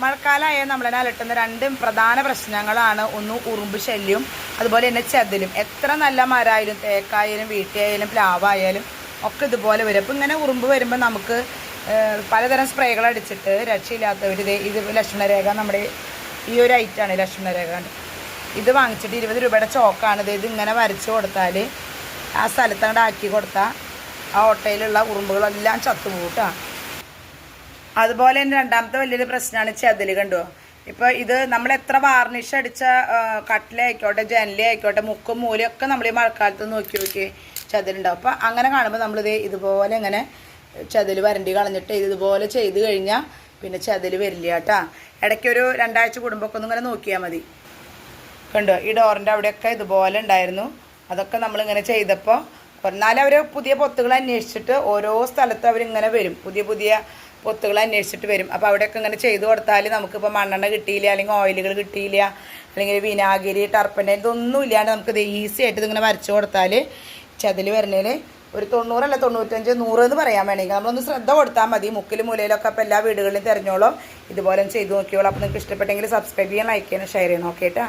മഴക്കാലമായ നമ്മളെ അലട്ടുന്ന രണ്ട് പ്രധാന പ്രശ്നങ്ങളാണ്. ഒന്ന് ഉറുമ്പ് ശല്യവും അതുപോലെ തന്നെ ചെതലും. എത്ര നല്ല മരമായാലും തേക്കായാലും വീട്ടിയായാലും പ്ലാവായാലും ഒക്കെ ഇതുപോലെ വരും. അപ്പോൾ ഇങ്ങനെ ഉറുമ്പ് വരുമ്പോൾ നമുക്ക് പലതരം സ്പ്രേകൾ അടിച്ചിട്ട് രക്ഷയില്ലാത്തവർ ഇത് ലക്ഷ്മണരേഖ നമ്മുടെ ഈ ഒരു ഐറ്റാണ് ലക്ഷ്മണരേഖ. ഇത് വാങ്ങിച്ചിട്ട് 20 രൂപയുടെ ചോക്കാണ്. ഇത് ഇങ്ങനെ വരച്ച് കൊടുത്താൽ ആ സ്ഥലത്ത് അങ്ങോട്ട് ആക്കി കൊടുത്താൽ ആ ഓട്ടയിലുള്ള ഉറുമ്പുകളെല്ലാം ചത്തുപോട്ടാണ്. അതുപോലെ തന്നെ രണ്ടാമത്തെ വലിയൊരു പ്രശ്നമാണ് ചെതൽ. കണ്ടോ, ഇപ്പോൾ ഇത് നമ്മൾ എത്ര വാർണിഷ് അടിച്ച കട്ടിലായിക്കോട്ടെ ജനലായിക്കോട്ടെ മുക്കും മൂലയൊക്കെ നമ്മൾ ഈ മഴക്കാലത്ത് നോക്കി ചെതലുണ്ടാവും. അപ്പോൾ അങ്ങനെ കാണുമ്പോൾ നമ്മളിത് ഇതുപോലെ ഇങ്ങനെ ചെതൽ വരണ്ടി കളഞ്ഞിട്ട് ഇതുപോലെ ചെയ്ത് കഴിഞ്ഞാൽ പിന്നെ ചെതൽ വരില്ല കേട്ടോ. ഇടയ്ക്കൊരു 2 ആഴ്ച കൂടുമ്പോഴൊക്കെ ഒന്നും ഇങ്ങനെ നോക്കിയാൽ മതി. കണ്ടോ, ഈ ഡോറിൻ്റെ അവിടെയൊക്കെ ഇതുപോലെ ഉണ്ടായിരുന്നു. അതൊക്കെ നമ്മളിങ്ങനെ ചെയ്തപ്പോൾ എന്നാലും അവർ പുതിയ പൊത്തുകൾ അന്വേഷിച്ചിട്ട് ഓരോ സ്ഥലത്ത് അവരിങ്ങനെ വരും, പുതിയ പൊത്തുകൾ അന്വേഷിച്ചിട്ട് വരും. അപ്പോൾ അവിടെയൊക്കെ ഇങ്ങനെ ചെയ്ത് കൊടുത്താൽ നമുക്കിപ്പോൾ മണ്ണെണ്ണ കിട്ടിയില്ല, അല്ലെങ്കിൽ ഓയിലുകൾ കിട്ടിയില്ല, അല്ലെങ്കിൽ വിനാഗിരി ടർപ്പൻ്റ് ഇതൊന്നും ഇല്ലാണ്ട് നമുക്കിത് ഈസി ആയിട്ട് ഇതിങ്ങനെ വരച്ച് കൊടുത്താൽ ചെതൽ വരുന്നതിന് ഒരു 90 അല്ല 95 100 എന്ന് പറയാൻ വേണമെങ്കിൽ നമ്മളൊന്ന് ശ്രദ്ധ കൊടുത്താൽ മതി. മുക്കിലും മൂലയിലൊക്കെ അപ്പോൾ എല്ലാ വീടുകളിലും തിരഞ്ഞോളൂ, ഇതുപോലെ ചെയ്ത് നോക്കിയോളൂ. അപ്പോൾ നിങ്ങൾക്ക് ഇഷ്ടപ്പെട്ടെങ്കിൽ സബ്സ്ക്രൈബ് ചെയ്യാൻ, ലൈക്ക് ചെയ്യാൻ, ഷെയർ ചെയ്യണം. ഓക്കെ കേട്ടോ.